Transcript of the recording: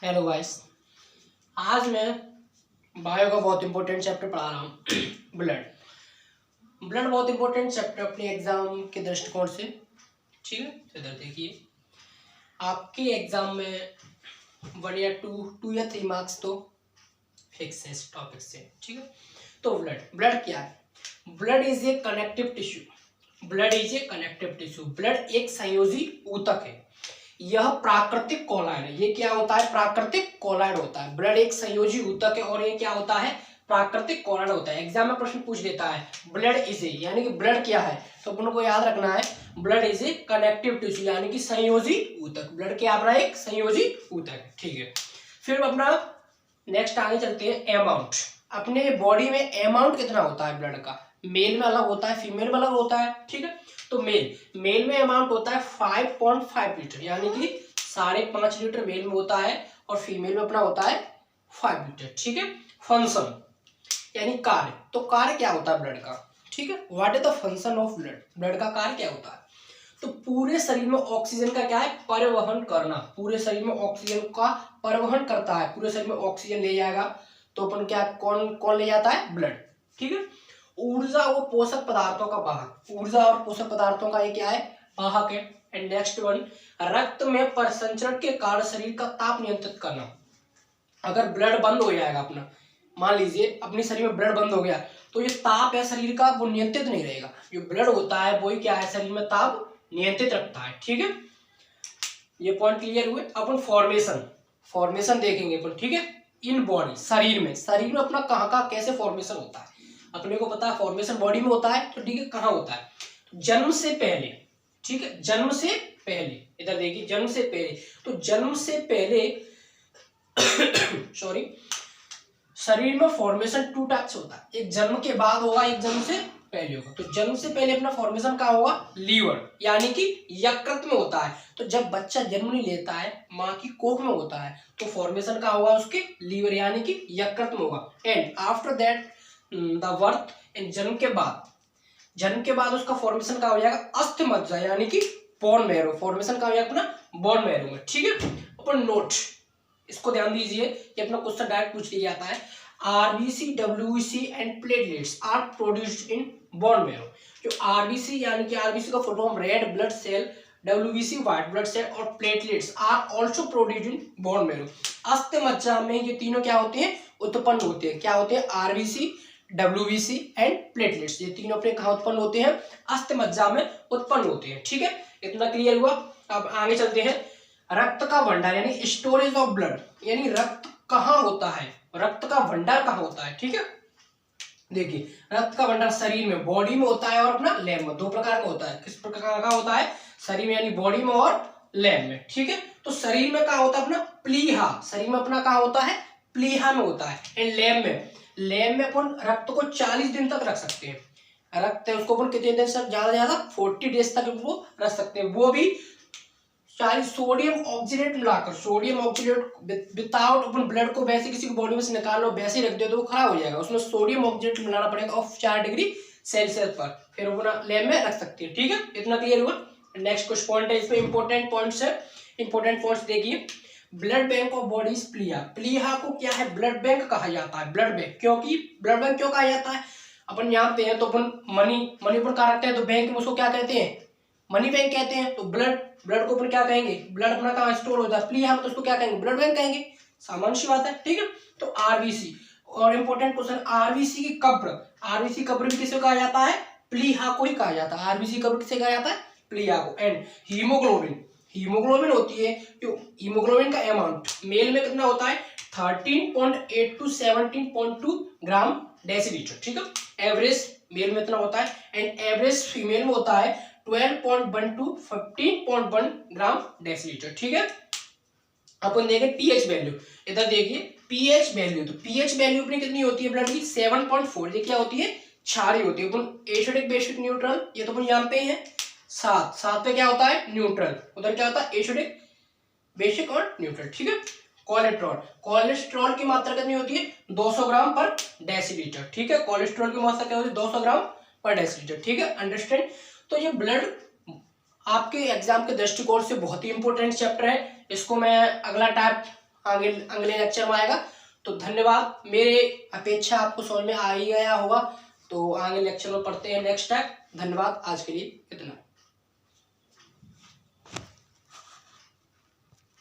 Hello guys. आज मैं bio का बहुत इंपॉर्टेंट चैप्टर पढ़ा रहा हूँ ब्लड। ब्लड बहुत इंपॉर्टेंट चैप्टर अपने एग्जाम के दृष्टिकोण से। ठीक है, तो इधर देखिए, आपके एग्जाम में 1 या 2 या 3 मार्क्स तो फिक्स है इस टॉपिक से। ठीक है, तो ब्लड क्या है? Blood is a connective tissue. Blood is a connective tissue. Blood एक संयोजी ऊतक है। यह प्राकृतिक कोलाइड है। ये क्या होता है? प्राकृतिक कोलाइड होता है। ब्लड एक संयोजी ऊतक है और ये क्या होता है? प्राकृतिक कोलाइड होता है। एग्जाम में प्रश्न पूछ देता है ब्लड इज ए, यानी कि ब्लड क्या है, तो अपन को याद रखना है blood is a connective tissue, यानी कि संयोजी ऊतक। ब्लड क्या अपना एक संयोजी ऊतक है। ठीक है, फिर अपना नेक्स्ट आगे चलते हैं अमाउंट। अपने बॉडी में अमाउंट कितना होता है ब्लड का? मेल में अलग होता है, फीमेल में अलग होता है। ठीक है, तो मेल में अमाउंट होता है 5.5 लीटर, यानी कि 5.5 लीटर मेल में होता है और फीमेल में अपना होता है 5 लीटर। ठीक है, फंक्शन यानी कार्य। तो कार्य क्या होता है ब्लड का? ठीक है, what is the function of blood? Blood का कार्य क्या होता है? तो पूरे शरीर में ऑक्सीजन का क्या है? परिवहन करना। पूरे शरीर में ऑक्सीजन का परिवहन करता है। पूरे शरीर में ऑक्सीजन ले जाएगा तो अपन क्या, कौन कौन ले जाता है? ब्लड। ठीक है, ऊर्जा और पोषक पदार्थों का वाहक। ऊर्जा और पोषक पदार्थों का ये क्या है? वाहक है। एंड नेक्स्ट वन, रक्त में परिसंचरण के कारण शरीर का ताप नियंत्रित करना। अगर ब्लड बंद हो जाएगा अपना, मान लीजिए अपने शरीर में ब्लड बंद हो गया, तो ये ताप है शरीर का, वो नियंत्रित नहीं रहेगा। जो ब्लड होता है वही क्या है? शरीर में ताप नियंत्रित रखता है। ठीक है, ये पॉइंट क्लियर हुए। अपन फॉर्मेशन देखेंगे अपन। ठीक है, इन बॉडी, शरीर में अपना कहाँ कहाँ कैसे फॉर्मेशन होता है अपने को पता है। फॉर्मेशन बॉडी में होता है, तो ठीक है, कहाँ होता है? तो जन्म से पहले। ठीक है, जन्म से पहले, इधर देखिए, जन्म से पहले। तो जन्म से पहले सॉरी, शरीर में फॉर्मेशन 2 टाइप्स होता है। एक जन्म के बाद होगा, एक जन्म से पहले होगा। तो जन्म से पहले अपना फॉर्मेशन क्या होगा? लीवर, यानी कि यकृत में होता है। तो जब बच्चा जन्म नहीं लेता है, माँ की कोख में होता है, तो फॉर्मेशन क्या होगा उसके? लीवर, यानी कि यकृत में होगा। And after that the birth, जन्म के बाद उसका फॉर्मेशन क्या हो जाएगा? अस्थि मज्जा, यानी कि बोन मैरो। फॉर्मेशन क्या हो जाएगा अपना? बोन मैरो में। ठीक है, अपन नोट इसको ध्यान दीजिए, ये अपना क्वेश्चन डायरेक्ट पूछ लिया जाता है। RBC, WBC and platelets are produced in bone marrow. जो आरबीसी, यानी कि आरबीसी का full form red blood cell, WBC white blood cell और platelets are also produced in bone marrow. अस्थि मज्जा में ये तीनों क्या होते हैं? उत्पन्न होते हैं। क्या होते हैं? आरबीसी, डब्ल्यूबीसी एंड प्लेटलेट्स, ये तीनों अपने कहाँ उत्पन्न होते हैं? अस्थि मज्जा में उत्पन्न होते हैं। ठीक है, इतना क्लियर हुआ। अब आगे चलते हैं। रक्त का भंडार, यानी स्टोरेज ऑफ ब्लड, यानी रक्त कहाँ होता है? रक्त का भंडार कहाँ होता है? ठीक है, देखिए, रक्त का भंडार शरीर में, बॉडी में होता है और अपना लैब में। 2 प्रकार का होता है। किस प्रकार का होता है? शरीर में, यानी बॉडी में और लैब में। ठीक है, तो शरीर में कहाँ होता है अपना? प्लीहा। शरीर में अपना कहाँ होता है? प्लीहा में होता है। एंड लैब में अपन रक्त को 40 दिन तक रख सकते हैं। रक्त है उसको अपन कितने दिन तक? ज्यादा 40 डेज तक वो रख सकते हैं। वो भी 40 सोडियम ऑक्सीडेट मिलाकर। सोडियम ऑक्सीडेट विदाउट अपन ब्लड को वैसे किसी को बॉडी में से निकाल लो, वैसे ही रख दो तो वो खराब हो जाएगा। उसमें सोडियम ऑक्सीडेट मिलाना पड़ेगा और 4 डिग्री सेल्सियस पर, फिर अपना लैब में रख सकते हैं। ठीक है, इतना क्लियर हुआ। नेक्स्ट कुछ पॉइंट है इसमें, इंपॉर्टेंट पॉइंट्स है। इंपॉर्टेंट पॉइंट्स देखिए। Blood bank of body is प्लीहा। प्लीहा को क्या है? ब्लड बैंक कहा जाता है। ब्लड बैंक, क्योंकि ब्लड बैंक क्यों कहा जाता है? अपन जानते हैं, तो अपन मनी पर कहा रखते हैं, तो बैंक में उसको क्या कहते हैं? मनी बैंक कहते हैं। तो ब्लड को अपन क्या कहेंगे? ब्लड अपना कहाँ स्टोर होता है? प्लीहा में, तो उसको क्या कहेंगे? ब्लड बैंक कहेंगे। सामान्य सी बात है। ठीक है, तो आरबीसी और इंपॉर्टेंट क्वेश्चन, आरबीसी की कब्र। आरबीसी कब्र भी किसे कहा जाता है? प्लीहा को ही कहा जाता है। आरबीसी कब्र किसे कहा जाता है? प्लीहा को। एंड हीमोग्लोबिन होती है, जो हीमोग्लोबिन का अमाउंट मेल में कितना होता है? 13.8 to 17.2 ग्राम डेसीलीटर। ठीक है, एवरेज मेल में इतना होता है। एंड एवरेज फीमेल में होता है 12.1 to 15.1 ग्राम डेसीलीटर। ठीक है, अपन देखें पीएच वैल्यू। इधर देखिए पीएच वैल्यू, तो पीएच वैल्यू अपनी कितनी होती है ब्लड की? 7.4। ये क्या होती है? क्षारीय होती है। अपन एसिडिक, बेसिक, न्यूट्रल, ये तो अपन जानते ही हैं। 7 पे क्या होता है? न्यूट्रल। उधर क्या होता है? एसिडिक, बेसिक और न्यूट्रल। ठीक है, कोलेस्ट्रॉल की मात्रा कितनी होती है? 200 ग्राम पर डेसीलीटर। ठीक है, कोलेस्ट्रॉल की मात्रा क्या होती है? 200 ग्राम पर डेसीलीटर। ठीक है, अंडरस्टैंड। तो ये ब्लड आपके एग्जाम के दृष्टिकोण से बहुत ही इंपॉर्टेंट चैप्टर है। इसको मैं अगला टाइप आगे अगले लेक्चर में आएगा। तो धन्यवाद, मेरे अपेक्षा आपको समझ में आ ही गया होगा। तो आगे लेक्चर में पढ़ते हैं नेक्स्ट टाइम। धन्यवाद, आज के लिए इतना।